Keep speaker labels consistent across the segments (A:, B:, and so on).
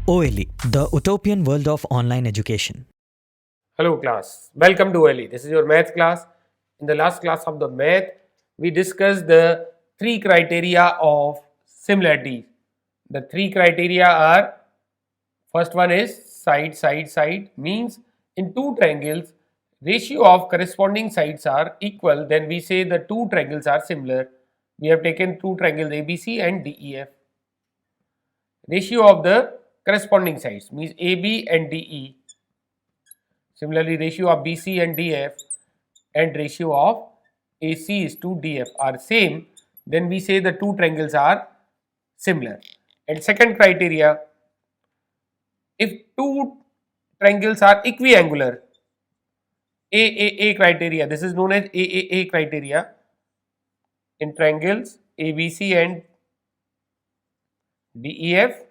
A: OLE, the utopian world of online education.
B: Hello class, welcome to OLE. This is your math class. In the last class of the math, we discussed the three criteria of similarity. The three criteria are, first one is side, side, side, means in two triangles, ratio of corresponding sides are equal, then we say the two triangles are similar. We have taken two triangles ABC and DEF. Ratio of the corresponding sides means AB and DE. Similarly, ratio of BC and DF and ratio of AC is to DF are same, then we say the two triangles are similar. And second criteria, if two triangles are equiangular, AAA criteria, this is known as AAA criteria in triangles ABC and DEF,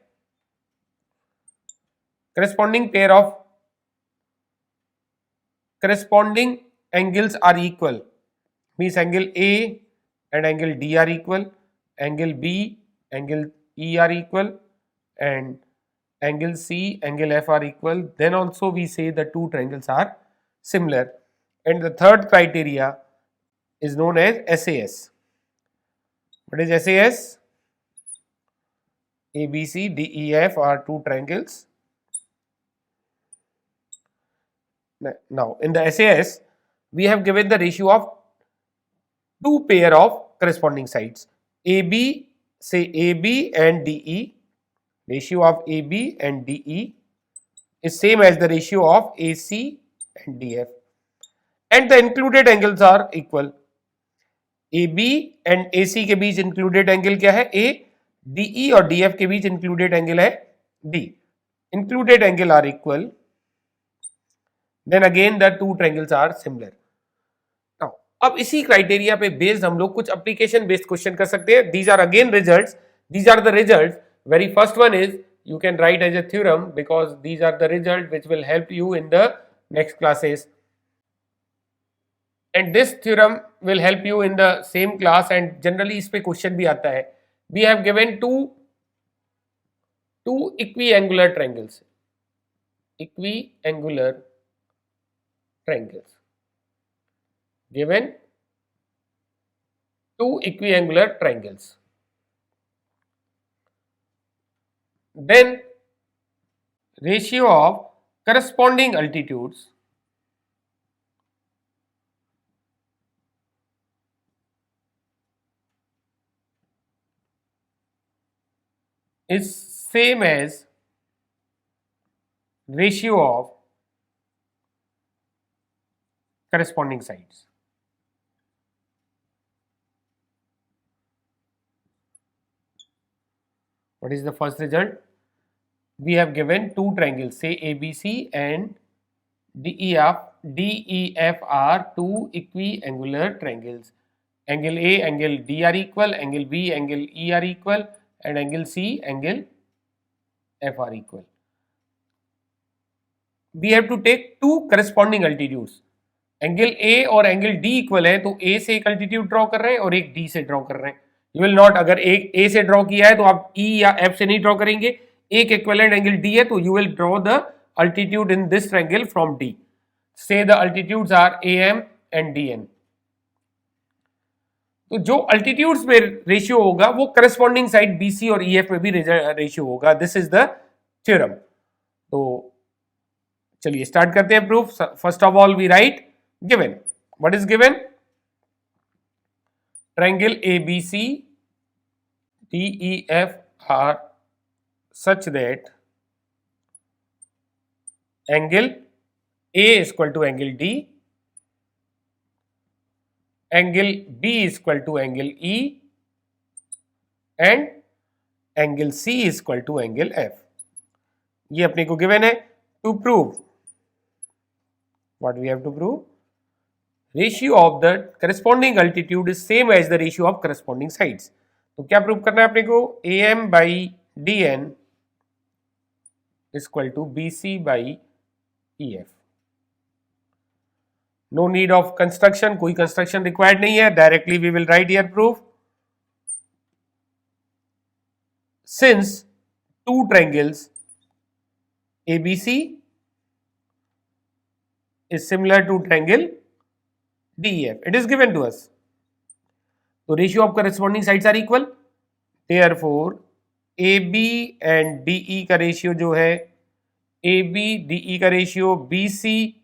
B: corresponding pair of corresponding angles are equal, means angle A and angle D are equal, angle B, angle E are equal, and angle C, angle F are equal, then also we say the two triangles are similar. And the third criteria is known as SAS. What is SAS? ABC, DEF are two triangles. Now, in the SAS, we have given the ratio of two pair of corresponding sides. AB, say AB and DE, ratio of AB and DE is same as the ratio of AC and DF. And the included angles are equal. AB and AC के बीच included angle क्या है? A, DE और DF के बीच included angle है D. Included angle are equal. Then again the two triangles are similar. Now, अब इसी criteria पे based हम लोग कुछ application based question कर सकते हैं. These are again results. These are the results. Very first one is you can write as a theorem because these are the results which will help you in the next classes. And this theorem will help you in the same class and generally इस पे question भी आता है. We have given two equiangular triangles. Equiangular triangles. Given two equiangular triangles. Then ratio of corresponding altitudes is same as ratio of corresponding sides. What is the first result? We have given two triangles, say ABC and DEF are two equiangular triangles. Angle A, angle D are equal, angle B, angle E are equal, and angle C, angle F are equal. We have to take two corresponding altitudes. Angle A और angle D equal है तो ए से एक altitude draw कर रहे हैं और एक डी से ड्रॉ कर रहे हैं. यू विल नॉट, अगर एक ए से ड्रॉ किया है तो आप ई या एफ से नहीं ड्रॉ करेंगे. एक इक्विवेलेंट एंगल डी है तो you will draw the altitude in this triangle from D. Say the altitudes are A M and D N. तो जो अल्टीट्यूड्स में रेशियो होगा वो करस्पॉन्डिंग साइड बीसी और ई एफ में भी रेशियो होगा. This is the theorem. तो चलिए स्टार्ट करते हैं proof. First of all we write given. What is given? Triangle ABC DEF are such that angle A is equal to angle D, angle B is equal to angle E, and angle C is equal to angle F. ये अपने को given है. To prove, what we have to prove? Ratio of the corresponding altitude is same as the ratio of corresponding sides. तो क्या prove करना है अपने को? AM by DN is equal to BC by EF. No need of construction, कोई construction required नहीं है. Directly we will write here proof. Since two triangles ABC is similar to triangle DEF. It is given to us. So ratio of corresponding sides are equal. Therefore AB and DE का ratio जो है, AB DE का ratio, BC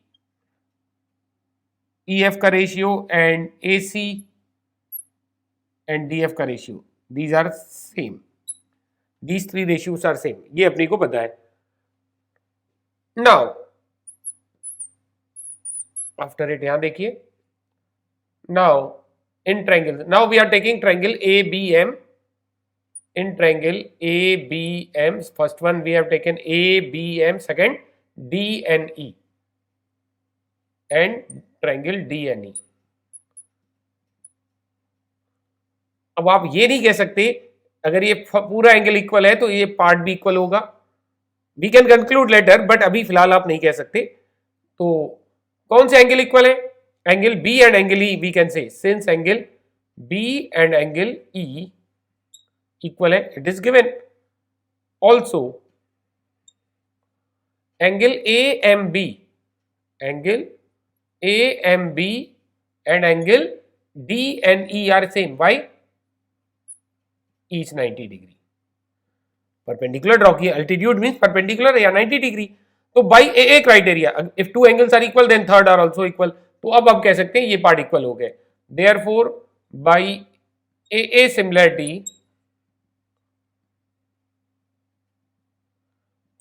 B: EF का ratio and AC and DF का ratio, these are same. These three ratios are same. ये अपने को पता है. Now after it यहाँ देखिए. Now in triangle, now we are taking triangle ABM. In triangle ABM, first one we have taken ABM, second DNE, and triangle DNE. अब आप ये नहीं कह सकते अगर ये पूरा एंगल इक्वल है तो ये पार्ट भी इक्वल होगा. We can conclude later, but अभी फिलहाल आप नहीं कह सकते. तो कौन से एंगल इक्वल है? Angle B and angle E. We can say since angle B and angle E equal है, it is given. Also angle A M B, angle A M B and angle D and E are same. Why? each 90 degree. Perpendicular draw किया, altitude means perpendicular या 90 degree. तो by AA criteria, if two angles are equal then third are also equal. तो अब आप कह सकते हैं ये पार्ट इक्वल हो गए. Therefore by AA similarity,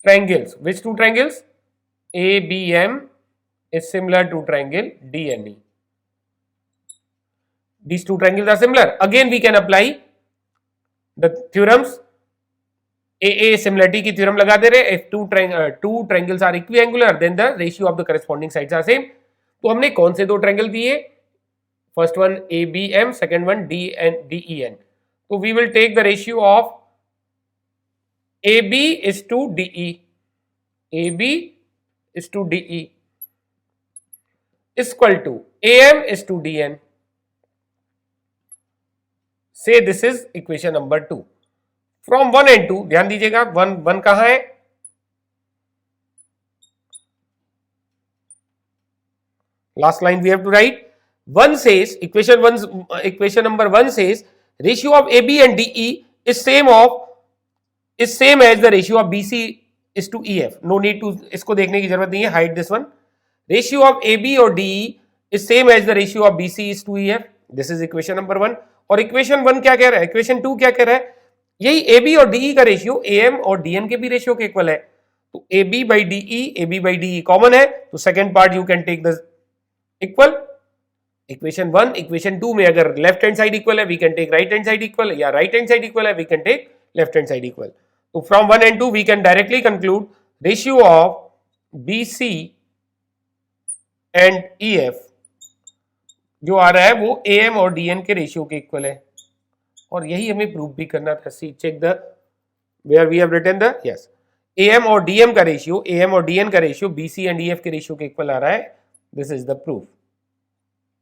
B: triangles, which two triangles? ABM is similar to triangle DNE. These two triangles are similar. Again we can apply the theorems. AA similarity की theorem लगा दे रहे. If two triangles are equiangular then the ratio of the corresponding sides are same. तो हमने कौन से दो triangle दिए? First one ABM, second one DEN. तो we will take the ratio of AB is to DE. AB is to DE is equal to AM is to DN. Say this is equation number 2. From 1 and 2, ध्यान दीजिएगा, 1 कहाँ है? Last line we have to write. 1 says, equation number 1 says ratio of AB and DE is same as the ratio of BC is to EF. No need to, इसको देखने की जरूरत नहीं है. Hide this one. Ratio of AB or DE is same as the ratio of BC is to EF. This is equation number 1. और equation 1 क्या कह रहा है? इक्वेशन 2 क्या कह रहा है? यही AB और DE का रेशियो AM और DN के भी रेशियो के इक्वल है. तो AB by DE कॉमन है, तो second part you can take the equal. Equation 1, equation 2 में अगर लेफ्ट हैंड साइड इक्वल है we can take right hand side equal, या राइट हैंड साइड इक्वल है we can take left hand side equal. तो from 1 and 2 we can directly conclude ratio of BC and EF जो आ रहा है वो AM और DN के ratio के इक्वल है. और यही हमें प्रूव भी करना था. See check the where we have written the, yes, AM और DM का रेशियो, AM और DN का रेशियो BC एंड EF के रेशियो के इक्वल आ रहा है. This is the proof.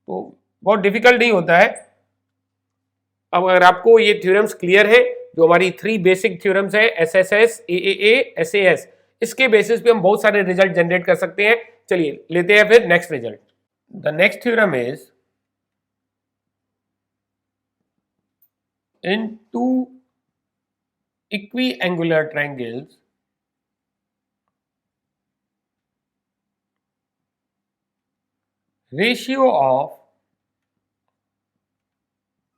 B: तो बहुत डिफिकल्ट नहीं होता है. अब अगर आपको ये थ्योरम्स क्लियर है, जो हमारी 3 बेसिक थ्योरम्स है, SSS, AAA, SAS, इसके बेसिस पे हम बहुत सारे रिजल्ट जनरेट कर सकते हैं. चलिए लेते हैं फिर next result. The next theorem is in two equiangular triangles, ratio of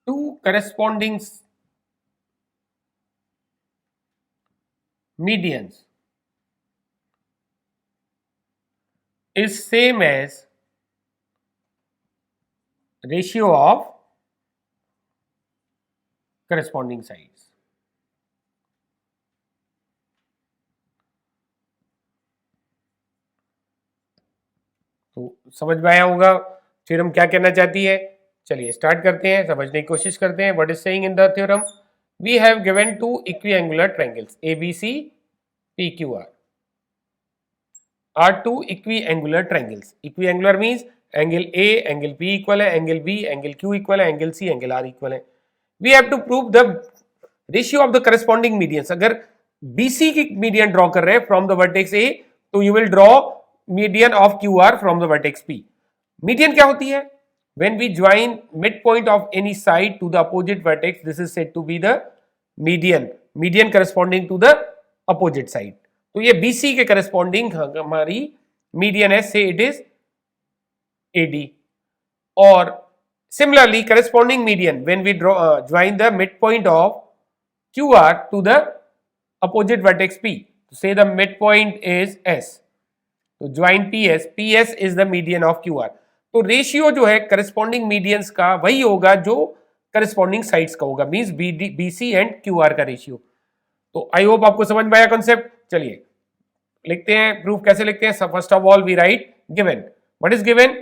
B: two corresponding medians is same as ratio of corresponding sides. तो समझ में आया होगा थ्योरम क्या कहना चाहती है. चलिए स्टार्ट करते हैं, समझने की कोशिश करते हैं. What is saying in the theorem? We have given two equiangular triangles ABC PQR are two equiangular triangles. Equiangular means angle A, angle B equal है, angle B, angle Q equal है, angle C, angle R equal है. We have to prove the ratio of the corresponding medians. अगर BC की median draw कर रहे हैं from the vertex A तो you will draw median of Q R from the vertex P. Median क्या होती है? When we join midpoint of any side to the opposite vertex, this is said to be the median. Median corresponding to the opposite side. तो ये BC के corresponding हमारी median है, say it is AD. और similarly corresponding median when we join the midpoint of QR to the opposite vertex P. Say the midpoint is S. तो join PS. PS is the median of QR. तो ratio जो है corresponding medians का वही होगा जो corresponding sides का होगा, मींस बीसी एंड क्यूआर का रेशियो। तो आई होप आपको समझ में आया कॉन्सेप्ट। चलिए लिखते हैं, प्रूफ कैसे लिखते हैं। First of all we write given, what is given?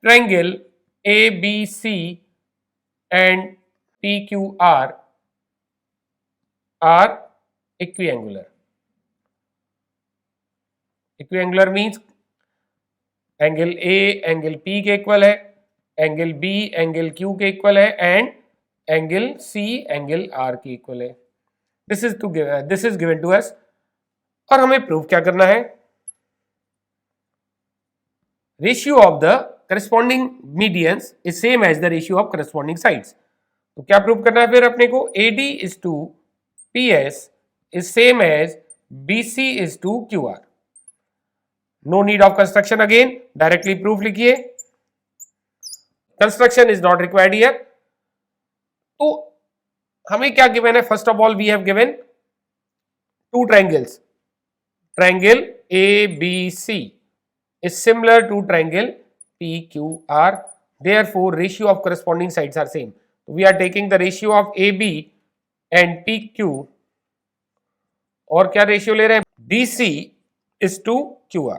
B: Triangle A B C and P Q R are equiangular. Equiangular means angle A angle P के इक्वल है, एंगल बी एंगल क्यू के equal है, and angle C angle R के equal है। This is given to us. और हमें prove क्या करना है? Ratio of the corresponding medians is same as the ratio of corresponding sides. तो क्या प्रूव करना है फिर अपने को? AD is to PS is same as BC is to QR। No need of construction again, directly proof लिखिए। Construction is not required here। तो हमें क्या गिवन है? First of all we have given two triangles. Triangle ABC is similar to triangle PQR, therefore ratio of corresponding sides are same. We are taking the ratio of AB and PQ, और क्या ratio ले रहे हैं? BC is to QR.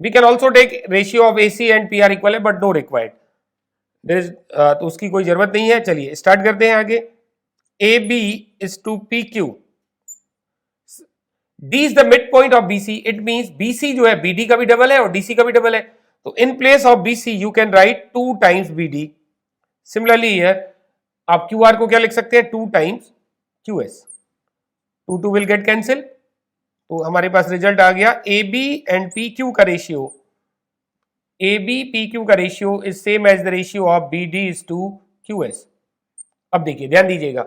B: We can also take ratio of AC and PR equal है, but no required. There is तो उसकी कोई जरूरत नहीं है। चलिए स्टार्ट करते हैं आगे। AB is to PQ. D is the midpoint of BC. It means BC जो है BD का भी डबल है और DC का भी डबल है। तो in place of BC you can write 2 times BD. Similarly here आप QR को क्या लिख सकते हैं? 2 times QS. 2 will get cancel। तो हमारे पास रिजल्ट आ गया AB एंड PQ का रेशियो, AB PQ का ratio is same as the ratio of BD is to QS। अब देखिए ध्यान दीजिएगा,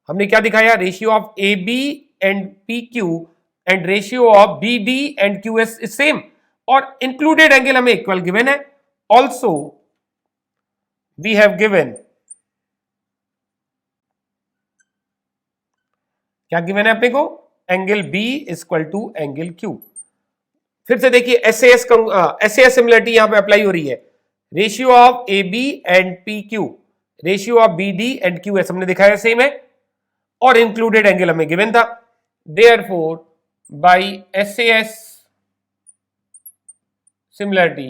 B: हमने क्या दिखाया? Ratio of AB and PQ and ratio of BD and QS is same, और इंक्लूडेड एंगल हमें इक्वल गिवन है। ऑल्सो वी हैव गिवन, क्या गिवन है अपने को? Angle B is equal to angle Q। फिर से देखिए SAS सिमिलरिटी यहां पे अप्लाई हो रही है। Ratio of AB and PQ, ratio of BD and QS हमने दिखाया सेम है, और इंक्लूडेड एंगल हमें गिवन था। Therefore by SAS similarity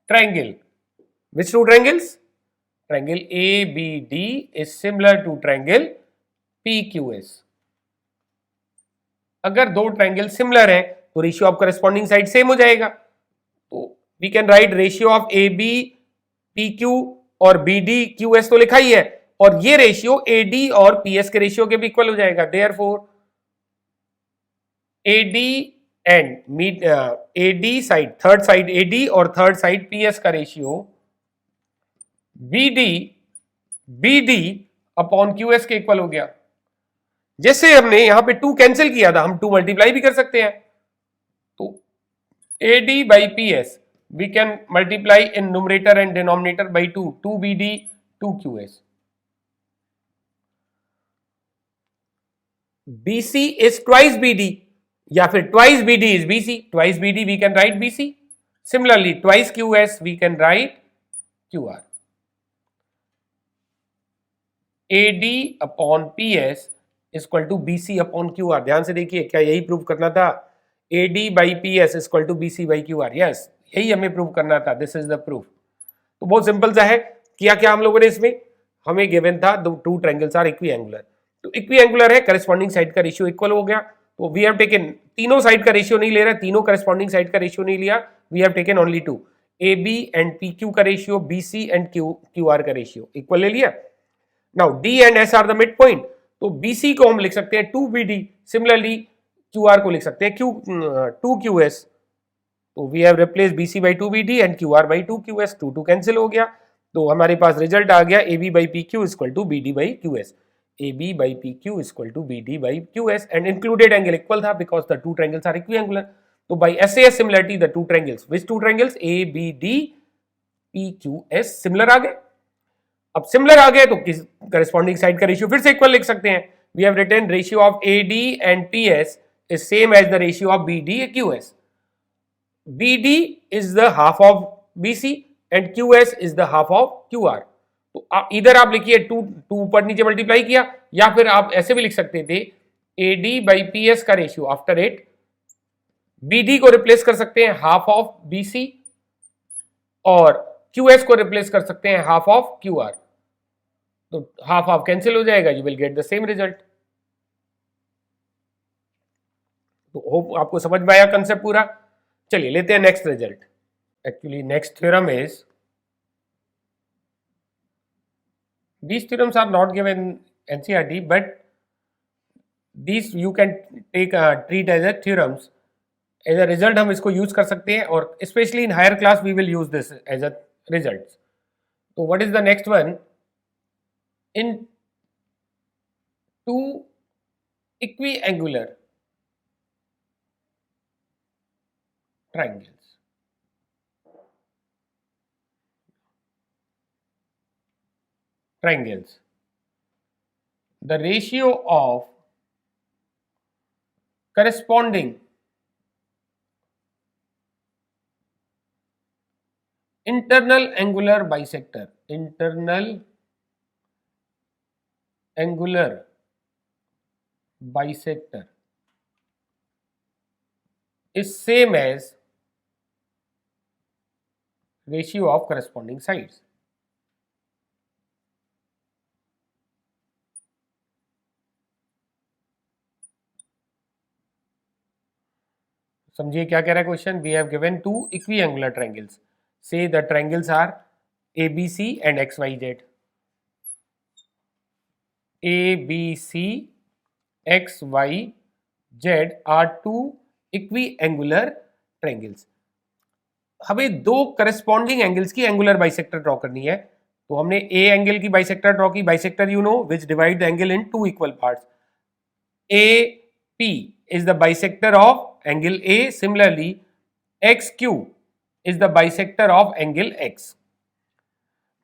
B: triangle, which two triangles? Triangle ABD is similar to triangle PQS। अगर दो ट्रायंगल सिमिलर है तो ratio of corresponding side same हो जाएगा। तो we can write ratio of AB PQ और BD QS तो लिखा ही है, और ये रेशियो AD और PS के रेशियो के भी इक्वल हो जाएगा। Therefore AD and AD side, third side AD और थर्ड साइड PS का रेशियो BD अपॉन QS के इक्वल हो गया। जैसे हमने यहां पे 2 कैंसिल किया था, हम 2 मल्टीप्लाई भी कर सकते हैं। तो AD by PS we can multiply in numerator and denominator by 2 BD 2 QS। BC is twice BD, या फिर twice BD is BC, twice BD we can write BC, similarly twice QS we can write QR। AD upon PS equal to BC upon QR। ध्यान से देखिए, क्या यही prove करना था? AD by PS equal to BC by QR। Yes, यही हमें prove करना था। This is the proof. तो बहुत सिंपल सा है। किया क्या हम लोगों ने इसमें? हमें गिवन था 2 ट्रायंगल्स आर इक्विएंगुलर। तो इक्विएंगुलर है, करस्पॉन्डिंग साइड का रेशियो इक्वल हो गया। तो वी हैव टेकन, तीनों साइड का रेशियो नहीं ले रहा, तीनों करस्पॉन्डिंग साइड का रेशियो नहीं लिया, we have taken only 2। AB and PQ का रेशियो, BC एंड QR का रेशियो इक्वल ले लिया। Now D and S are the midpoint, तो BC को हम लिख सकते हैं 2BD, सिमिलरली QR को लिख सकते हैं 2QS। तो we have replace BC by 2BD and QR by 2QS, 2 cancel हो गया, तो हमारे पास रिजल्ट आ गया AB by PQ equal to BD by QS। AB by PQ equal to BD by QS and included angle equal था because the two triangles are equiangular. तो by SAS similarity the two triangles, which two triangles, ABD PQS similar आ गए। अब similar आ गए तो किस corresponding side का रेशियो फिर से इक्वल लिख सकते हैं। We have written ratio of AD and PS is same as the ratio of BD and QS. BD is the half of BC and QS is the half of QR. तो इधर आप लिखिए 2 ऊपर नीचे multiply किया, या फिर आप ऐसे भी लिख सकते थे AD by PS का रेशियो आफ्टर इट, BD को रिप्लेस कर सकते हैं हाफ ऑफ BC और QS को रिप्लेस कर सकते हैं हाफ ऑफ QR। तो हाफ हाफ कैंसिल हो जाएगा, you will get the same result. तो होप आपको समझ में आया कंसेप्ट पूरा। चलिए लेते हैं next result. Actually next theorem is, these theorems are not given NCERT but these you can take treat as a theorems, as a result हम इसको यूज कर सकते हैं, और specially in higher class we will use this as a result. तो what is the next one, in two equiangular triangles, the ratio of corresponding internal angular bisector is same as ratio of corresponding sides। समझिए क्या कह रहा है question. We have given two equiangular triangles, say the triangles are ABC and XYZ। ABC XYZ are two equiangular triangles. हमें दो corresponding angles की angular bisector draw करनी है। तो हमने ए एंगल की बाइसेक्टर ड्रॉ की, bisector you know which divide the angle in two equal parts. AP is the bisector of angle A, similarly XQ is the bisector of angle X।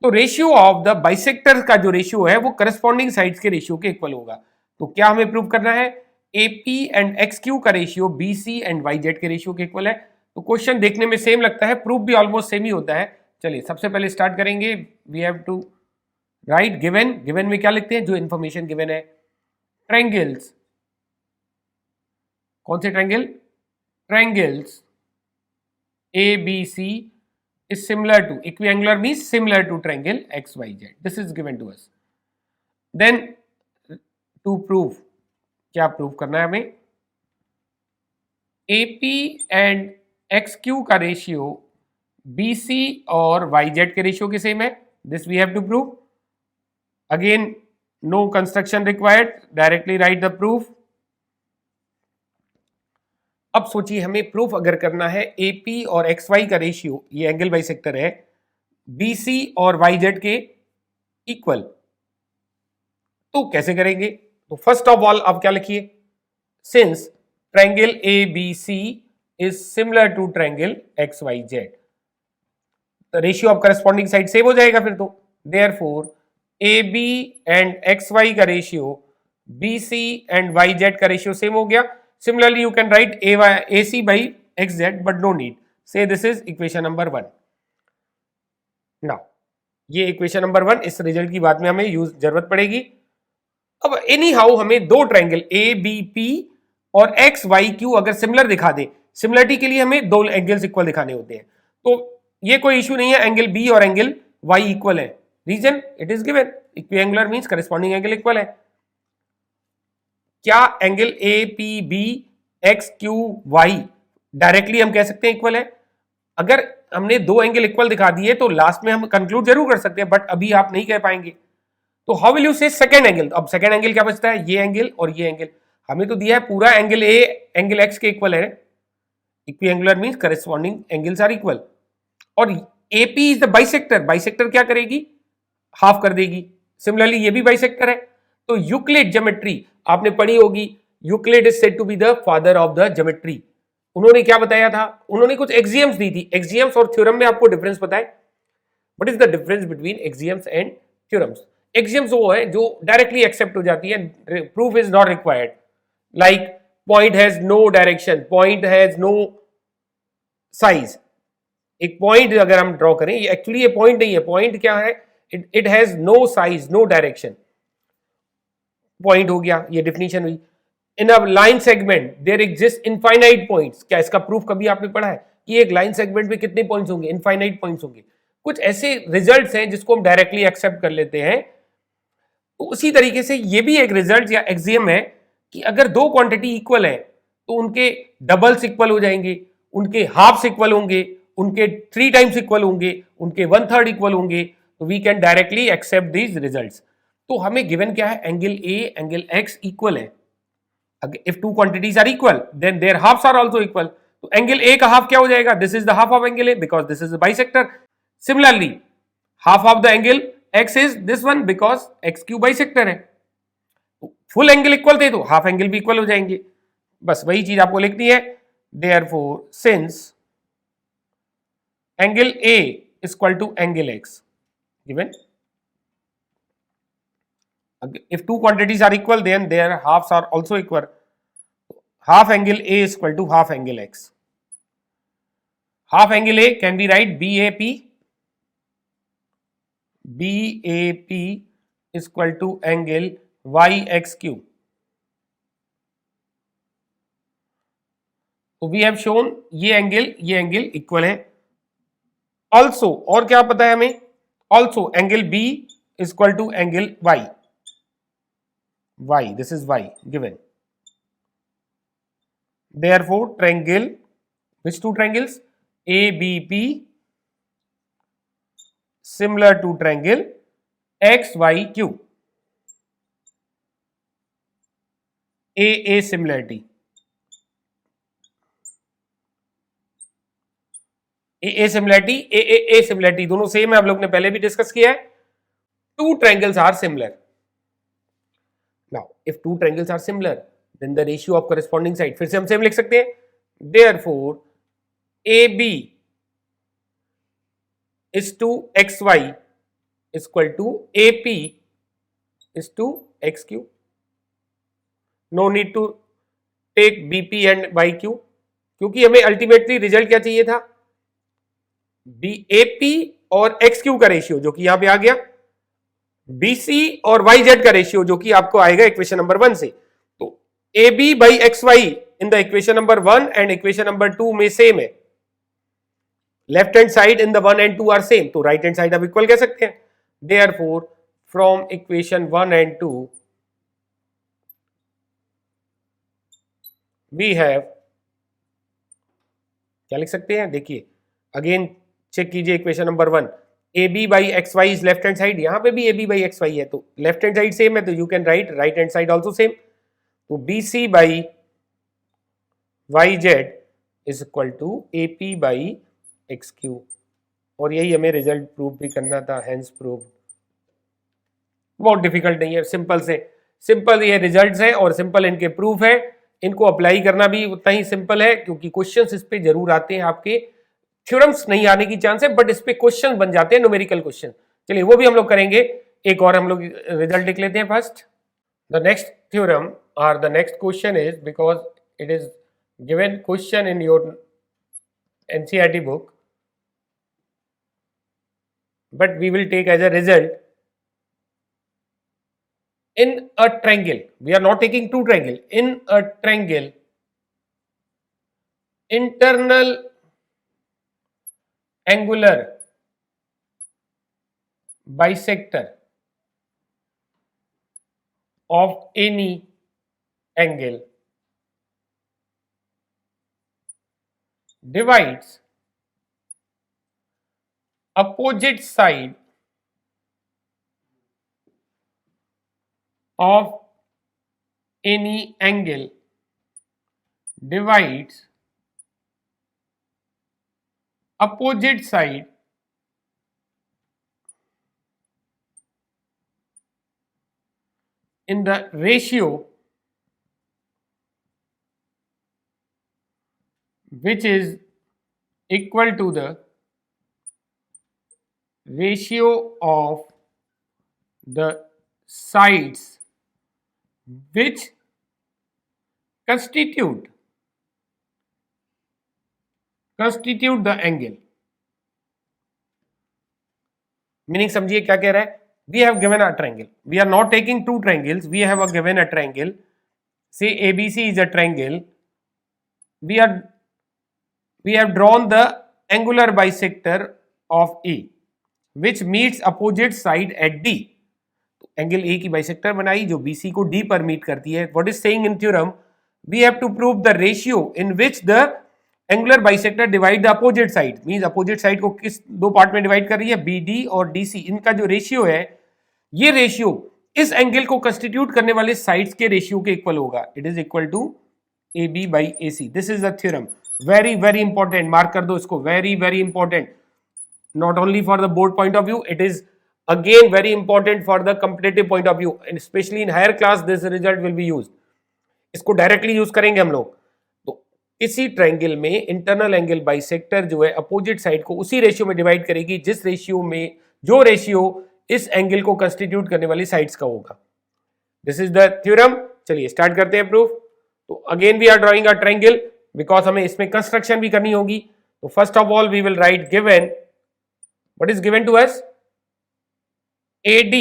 B: तो ratio of the bisector का जो ratio है वो corresponding sides के ratio के equal होगा। तो क्या हमें प्रूव करना है, AP एंड XQ का रेशियो BC एंड YZ के रेशियो के इक्वल है। तो क्वेश्चन देखने में सेम लगता है, प्रूफ भी ऑलमोस्ट सेम ही होता है। चलिए सबसे पहले स्टार्ट करेंगे। We have to write given में क्या लिखते हैं, जो इंफॉर्मेशन गिवन है। ट्रायंगल्स, कौन से triangle, triangles ABC is similar to, equiangular means similar to triangle XYZ, this is given to us। then to prove, क्या प्रूव करना है हमें, AP एंड XQ का रेशियो BC और YZ के रेशियो के सेम है। This we have to prove. Again no construction required, directly write the proof. अब सोचिए हमें प्रूफ अगर करना है AP और XY का रेशियो, ये एंगल बाइसेक्टर है, BC और YZ के इक्वल, तो कैसे करेंगे। तो फर्स्ट ऑफ ऑल आप क्या लिखिए, since triangle ABC is similar to triangle XYZ, the ratio of corresponding side same हो जाएगा फिर। तो देयरफॉर AB एंड XY का रेशियो BC एंड YZ का रेशियो सेम हो गया। Similarly, you can write AC by XZ, but no need. Say this is equation number 1. Now, ये equation number 1, इस रिजल्ट की बात में हमें यूज जरूरत पड़ेगी। अब एनी हाउ हमें दो ट्रायंगल ABP और XYQ अगर सिमिलर दिखा दे, सिमिलरिटी के लिए हमें दो एंगल्स इक्वल दिखाने होते हैं। तो ये कोई इशू नहीं है, एंगल B और एंगल Y इक्वल है। Reason, it is given, equiangular means corresponding angle equal है। क्या एंगल APB XQY डायरेक्टली हम कह सकते हैं इक्वल है। अगर हमने दो एंगल इक्वल दिखा दिए तो लास्ट में हम कंक्लूड जरूर कर सकते हैं, बट अभी आप नहीं कह पाएंगे। तो हाउ विल यू से सेकंड एंगल? अब सेकंड एंगल क्या बचता है? ये एंगल और ये एंगल। हमें तो दिया है पूरा एंगल ए एंगल एक्स के इक्वल है, equiangular means corresponding angles are equal, और AP is the bisector. Bisector क्या करेगी? हाफ कर देगी। सिमिलरली ये भी बाइसेक्टर है। तो यूक्लिड ज्योमेट्री आपने पढ़ी होगी, Euclid is said to be the father of the geometry. उन्होंने क्या बताया था? उन्होंने कुछ एक्सियम्स दी थी। एक्सियम्स और थ्योरम में आपको डिफरेंस पता है? What is the difference between axioms and theorems? Axioms वो है जो डायरेक्टली एक्सेप्ट हो जाती है, proof is not required, like point has no direction, point has no size. एक पॉइंट अगर हम ड्रॉ करें, ये एक्चुअली ये पॉइंट नहीं है, पॉइंट क्या है? It has no size no direction, point हो गया, ये डेफिनेशन हुई। In a line segment there exist infinite points. क्या इसका प्रूफ कभी आपने पढ़ा है कि एक लाइन सेगमेंट में कितने पॉइंट्स होंगे? इनफाइनाइट पॉइंट्स होंगे। कुछ ऐसे रिजल्ट्स हैं जिसको हम डायरेक्टली एक्सेप्ट कर लेते हैं। तो उसी तरीके से ये भी एक रिजल्ट या एक्सियम है कि अगर दो क्वांटिटी इक्वल है तो उनके डबल्स इक्वल हो जाएंगे, उनके हाफ्स इक्वल होंगे, उनके 3 टाइम्स इक्वल होंगे, उनके 1/3 इक्वल होंगे। तो we can directly accept these results. तो हमें गिवन क्या है? Angle A angle X equal है। If two quantities are equal, then their halves are also equal. तो एंगल ए का हाफ क्या हो जाएगा? This is the half of angle A because this is the bisector. Similarly half of the angle x is this one because x Q bisector है। Full angle equal थे तो half angle भी equal हो जाएंगे। बस वही चीज आपको लिखनी है। Therefore since angle A is equal to angle X given, if two quantities are equal then their halves are also equal. Half angle A is equal to half angle X. Half angle A can be write BAP. BAP is equal to angle YXQ. So we have shown ये angle equal है। Also और क्या पता है हमें? Also angle B is equal to angle Y. Y, this is Y given. Therefore triangle, which two triangles? ABP similar to triangle XYQ. AA similarity. AA similarity, AAA similarity दोनों same है, आप लोग ने पहले भी डिस्कस किया है। Two triangles are similar. Now, if two triangles are similar, then the ratio of corresponding side फिर से हम सेम लिख सकते हैं। Therefore, AB is to XY is equal to AP is to XQ. No need to take BP and YQ, क्योंकि हमें ultimately result क्या चाहिए था? AP और XQ का रेशियो जो कि यहां पे आ गया, BC और YZ का रेशियो जो कि आपको आएगा इक्वेशन नंबर 1 से। तो AB by XY in the equation number 1 and equation number 2 में सेम है। Left hand side in the 1 and 2 are same, तो राइट हैंड साइड आप इक्वल कह सकते हैं। Therefore from equation 1 and 2 we have, क्या लिख सकते हैं? देखिए अगेन चेक कीजिए equation number 1, AB by X Y is left hand side, यहां पे भी AB बाई एक्स वाई है तो लेफ्ट हैंड साइड सेम है, तो you can write right hand side also same. तो BC by YZ is equal to AP by XQ, और यही हमें रिजल्ट प्रूव भी करना था, हेंस प्रूव। बहुत डिफिकल्ट नहीं है, सिंपल से सिंपल ये रिजल्ट्स हैं और सिंपल इनके प्रूफ है। इनको अप्लाई करना भी उतना ही सिंपल है क्योंकि क्वेश्चंस इस पे जरूर आते हैं। आपके थ्योरम्स नहीं आने की चांस है बट इस पे क्वेश्चन बन जाते हैं, न्यूमेरिकल क्वेश्चन। चलिए वो भी हम लोग करेंगे। एक और हम लोग रिजल्ट लिख लेते हैं फर्स्ट। द नेक्स्ट थ्योरम और the next question is, because it is given question in your NCERT book, but we will take as a result in a triangle. We are not taking two triangle. In a triangle, internal angular bisector of any angle divides opposite side of any angle divides opposite side in the ratio which is equal to the ratio of the sides which constitute the angle. Meaning समझिए क्या कह रहा है. We have given a triangle. We are not taking two triangles. We have given a triangle. Say ABC is a triangle. We have drawn the angular bisector of A, which meets opposite side at D. Angle A की bisector बनाई जो BC को D पर meet करती है. What is saying in theorem? We have to prove the ratio in which the angular bisector divide the opposite side. Means opposite side को किस दो पार्ट में डिवाइड कर रही है, BD और DC. इनका जो रेशियो है, ये रेशियो इस एंगल को कंस्टिट्यूट करने वाले साइड्स के रेशियो के इक्वल होगा. It is equal to AB by AC. This is the theorem. Very very important. Mark कर दो इसको. Very very important. Not only for the board point of view, it is again very important for the competitive point of view, and especially in higher class this result will be used. इसको directly use करेंगे हम लोग. तो इसी triangle में internal angle bisector जो है opposite side को उसी रेशियो में डिवाइड करेगी जिस रेशियो में जो रेशियो इस एंगल को कंस्टिट्यूट करने वाली साइड्स का होगा. This is the theorem. चलिए स्टार्ट करते हैं प्रूफ. तो again we are drawing a triangle because हमें इसमें कंस्ट्रक्शन भी करनी होगी. तो first of all we will write given. What is given to us? AD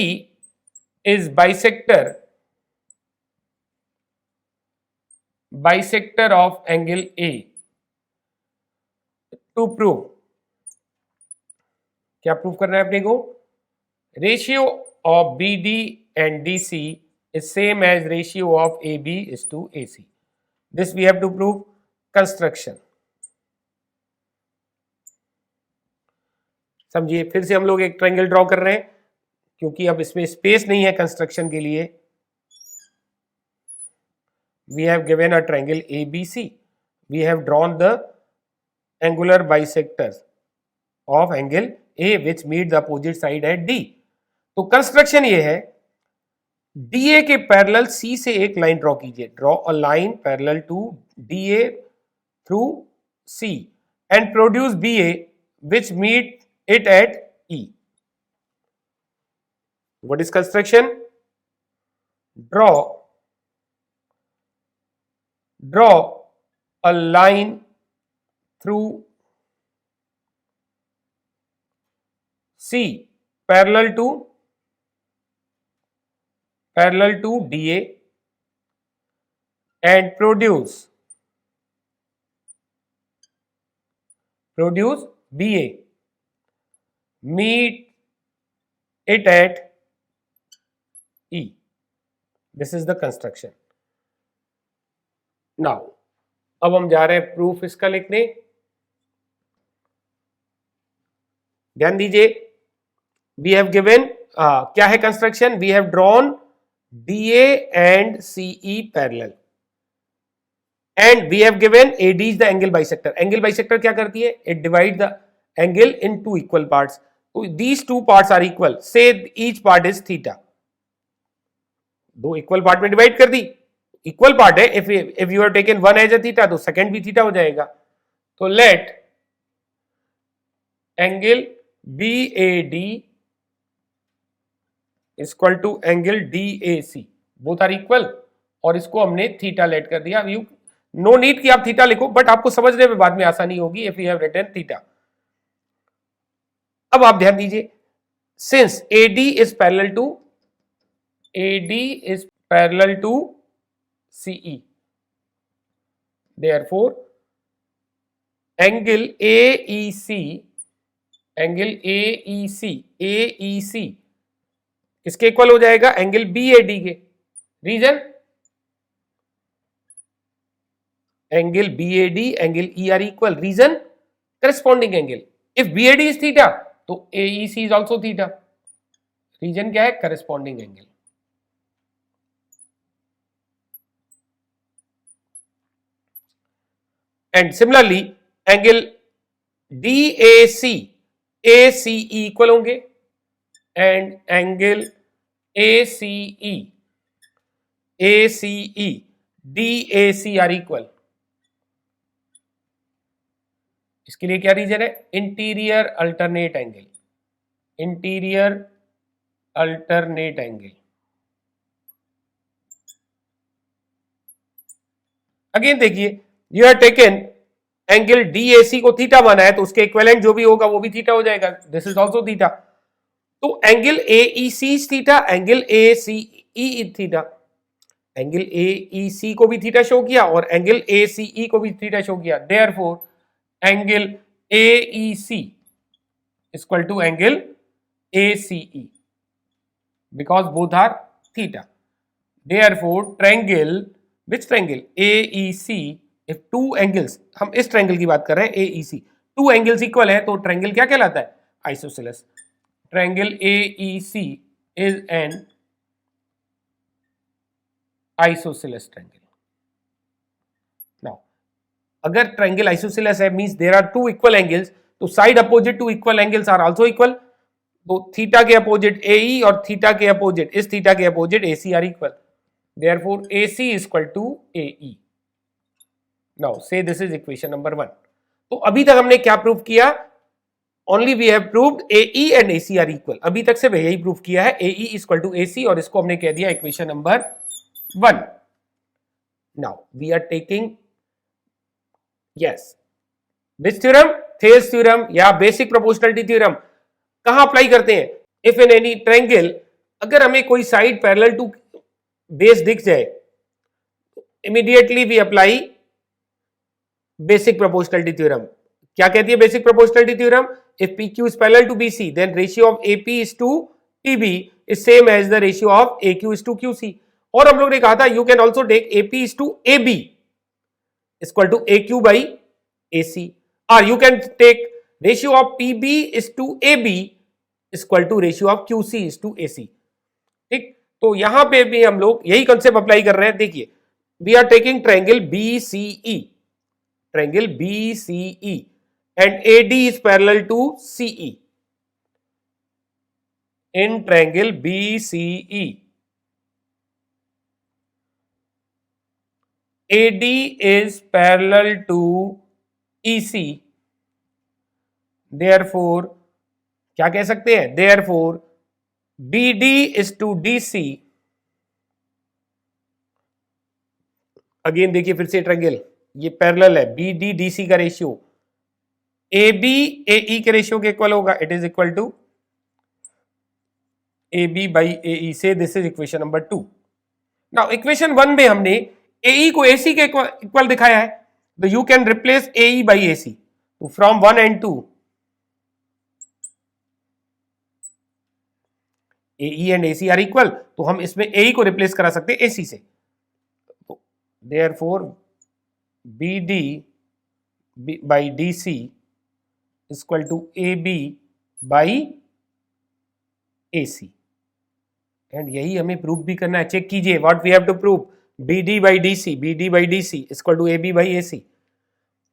B: is bisector of angle A. To prove, क्या प्रूव करना है अपने को? Ratio of BD and DC is same as ratio of AB is to AC. This we have to prove. Construction. समझिए फिर से हम लोग एक ट्रायंगल ड्रॉ कर रहे हैं क्योंकि अब इसमें स्पेस नहीं है कंस्ट्रक्शन के लिए. We have given a triangle ABC. We have drawn the angular bisectors of angle A which meet the opposite side at D. तो कंस्ट्रक्शन ये है. DA के पैरेलल C से एक लाइन ड्रॉ कीजिए. Draw a line parallel to DA through C and produce BA which meet it at E. What is construction? Draw a line through C parallel to DA and produce BA. Meet it at E. This is the construction. Now, अब हम जा रहे हैं proof इसका लिखने. ध्यान दीजिए. We have given क्या है construction? We have drawn DA and CE parallel. And we have given AD is the angle bisector. Angle bisector क्या करती है? It divides the angle in two equal parts. So these two parts are equal. Say each part is theta. दो equal part में divide कर दी. Equal part है. if you have taken one as a theta तो second भी theta हो जाएगा. तो let angle BAD is equal to angle DAC. Both are equal और इसको हमने थीटा लेट कर दिया. यू नो नीड कि आप थीटा लिखो बट आपको समझने में बाद में आसानी होगी if you have written theta. अब आप ध्यान दीजिए. Since AD is parallel to CE, therefore angle AEC किसके इक्वल हो जाएगा? एंगल BAD के. Reason? Angle BAD angle E are equal. Reason? corresponding angle. If BAD is theta तो AEC is also theta. Reason क्या है? corresponding angle. And similarly angle DAC ACE equal होंगे and angle ACE DAC are equal. इसके लिए क्या reason है? Interior alternate angle, interior alternate angle. Again देखिए, you have taken angle DAC को theta माना है तो उसके इक्विवेलेंट जो भी होगा वो भी थीटा हो जाएगा, दिस इज आल्सो थीटा। तो angle AEC is theta, angle ACE is theta. Angle AEC को भी थीटा शो किया और एंगल ACE को भी थीटा शो किया, therefore angle AEC equal to angle ACE because both are theta. Therefore triangle, which triangle? AEC, if two angles, हम इस triangle की बात कर रहे हैं AEC, टू एंगल्स इक्वल है तो ट्रायंगल क्या कहलाता है? Isosceles. Triangle AEC is an isosceles triangle. Now, अगर ट्रायंगल आइसोसेलेस है means there are two equal angles, तो side opposite to equal angles are also equal. तो थीटा के अपोजिट AE और थीटा के अपोजिट, इस थीटा के opposite AC are equal, therefore AC is equal to AE। Now say this is equation number 1। तो अभी तक हमने क्या प्रूव किया? Only we have proved AE and AC are equal. अभी तक सिर्फ यही प्रूव किया है, AE is equal to AC, और इसको हमने कह दिया equation number 1। Now we are taking yes which theorem? Thales theorem या बेसिक प्रोपोर्शनलिटी थ्योरम। कहां अप्लाई करते हैं? इफ इन एनी ट्रायंगल, अगर हमें कोई साइड पैरेलल टू बेस दिख जाए, immediately we apply basic proportionality theorem. क्या कहती है basic proportionality theorem? If PQ is parallel to BC then ratio of AP is to TB is same as the ratio of AQ is to QC। और हम लोग ने कहा था you can also take AP is to AB equal to AQ by AC, और you can take ratio of PB is to AB equal two ratio of QC is to AC। ठीक, तो यहां पे भी हम लोग यही कंसेप्ट अप्लाई कर रहे हैं। देखिए, we are taking triangle BCE, triangle BCE and AD is parallel to CE। In triangle BCE AD is parallel to EC, therefore क्या कह सकते हैं? therefore BD is to DC। Again देखिए फिर से ट्रायंगल ये पैरेलल है, BD DC का रेशियो AB AE के रेशियो के इक्वल होगा, it is equal to AB by AE से this is equation number 2। Now equation 1 में हमने AE को AC के इक्वल दिखाया है, तो you can replace AE by AC। तो from 1 and 2 AE and AC are equal, तो हम इसमें AE को रिप्लेस करा सकते हैं AC से। तो therefore BD by DC equal to AB by AC, and यही हमें प्रूव भी करना है। चेक कीजिए what we have to prove, BD by DC equal to AB by AC।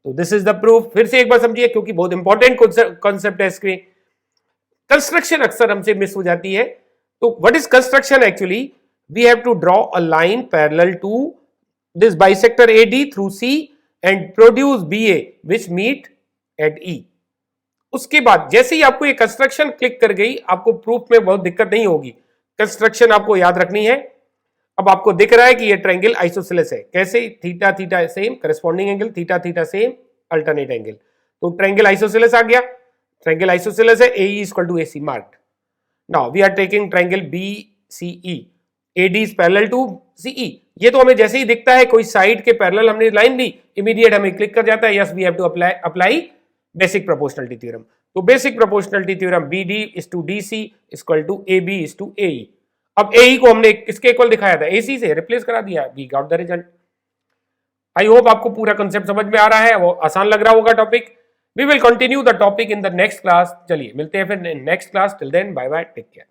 B: तो दिस इज द प्रूफ। फिर से एक बार समझिए क्योंकि बहुत इंपॉर्टेंट कॉन्सेप्ट है इसके। कंस्ट्रक्शन अक्सर हमसे मिस हो जाती है। तो what is construction? Actually we have to draw a line parallel to this bisector AD through C and produce BA which meet at E। उसके बाद जैसे ही आपको ये कंस्ट्रक्शन क्लिक कर गई, आपको प्रूफ में बहुत दिक्कत नहीं होगी। कंस्ट्रक्शन आपको याद रखनी है। अब आपको दिख रहा है कि ये ट्रायंगल आइसोसेलेस है। कैसे? Theta theta same, corresponding angle, theta theta same, alternate angle. तो ट्रायंगल आइसोसेलेस आ गया। ट्रायंगल आइसोसेलेस है, AE equal to AC marked. Now we are taking triangle BCE, AD is parallel to CE। ये तो हमें जैसे ही दिखता है कोई साइड के पैरेलल हमने लाइन ली, इमीडिएट हमें क्लिक कर जाता है, yes we have to apply basic proportionality theorem. तो basic proportionality theorem BD is to DC equal to AB is to AE। अब AE को हमने किसके इक्वल दिखाया था? AC से रिप्लेस करा दिया, we got the result. I hope आपको पूरा कंसेप्ट समझ में आ रहा है, वो आसान लग रहा होगा topic. We will continue the topic in the next class. चलिए मिलते हैं फिर next class. Till then bye bye, take care.